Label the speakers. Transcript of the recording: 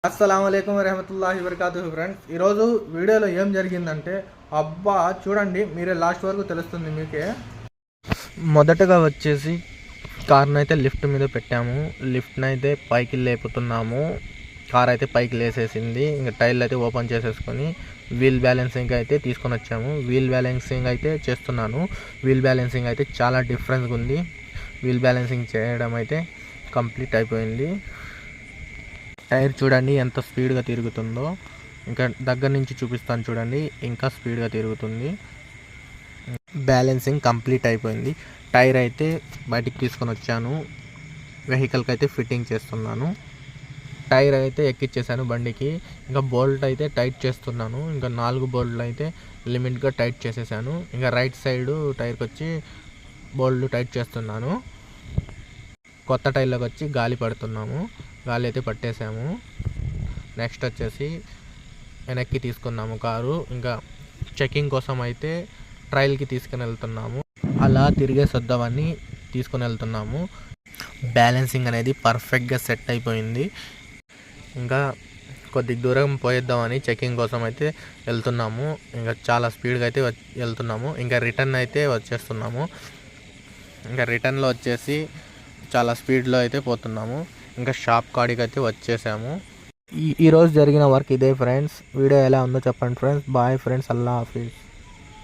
Speaker 1: అస్సలాము అలైకుం వరహమతుల్లాహి వబరకాతుహు ఫ్రెండ్స్. ఈరోజు వీడియోలో ఏం జరిగిందంటే అబ్బా చూడండి, మీరే లాస్ట్ వరకు తెలుస్తుంది మీకే. మొదటగా వచ్చేసి కార్ని అయితే లిఫ్ట్ మీద పెట్టాము. లిఫ్ట్ని అయితే పైకి లేపుతున్నాము. కార్ అయితే పైకి లేసేసింది. ఇంకా టైర్లు అయితే ఓపెన్ చేసేసుకొని వీల్ బ్యాలెన్సింగ్ అయితే తీసుకొని వచ్చాము. వీల్ బ్యాలెన్సింగ్ అయితే చేస్తున్నాను. వీల్ బ్యాలెన్సింగ్ అయితే చాలా డిఫరెన్స్గా ఉంది. వీల్ బ్యాలెన్సింగ్ చేయడం అయితే కంప్లీట్ అయిపోయింది. టైర్ చూడండి ఎంత స్పీడ్గా తిరుగుతుందో. ఇంకా దగ్గర నుంచి చూపిస్తాను చూడండి, ఇంకా స్పీడ్గా తిరుగుతుంది. బ్యాలెన్సింగ్ కంప్లీట్ అయిపోయింది. టైర్ అయితే బయటికి తీసుకొని వచ్చాను. వెహికల్కి అయితే ఫిట్టింగ్ చేస్తున్నాను. టైర్ అయితే ఎక్కిచ్చేసాను బండికి. ఇంకా బోల్ట్ అయితే టైట్ చేస్తున్నాను. ఇంకా 4 బోల్ట్లు అయితే లిమిట్గా టైట్ చేసేసాను. ఇంకా రైట్ సైడు టైర్కి వచ్చి బోల్ట్ టైట్ చేస్తున్నాను. కొత్త టైర్లోకి వచ్చి గాలి పడుతున్నాము. గాలి అయితే పట్టేసాము. నెక్స్ట్ వచ్చేసి వెనక్కి తీసుకున్నాము కారు. ఇంకా చెకింగ్ కోసం అయితే ట్రయల్కి తీసుకుని వెళ్తున్నాము. అలా తిరిగేసి వద్దామని తీసుకుని వెళ్తున్నాము. బ్యాలెన్సింగ్ అనేది పర్ఫెక్ట్గా సెట్ అయిపోయింది. ఇంకా కొద్ది దూరం పోయేద్దామని చెకింగ్ కోసం అయితే వెళ్తున్నాము. ఇంకా చాలా స్పీడ్గా అయితే వెళ్తున్నాము. ఇంకా రిటర్న్ అయితే వచ్చేస్తున్నాము. ఇంకా రిటర్న్లో వచ్చేసి చాలా స్పీడ్లో అయితే పోతున్నాము. ఇంకా షాప్ కాడికి అయితే వచ్చేసాము. ఈరోజు జరిగిన వర్క్ ఇదే ఫ్రెండ్స్. వీడియో ఎలా ఉందో చెప్పండి ఫ్రెండ్స్. బాయ్ ఫ్రెండ్స్, అల్లా హాఫీజ్.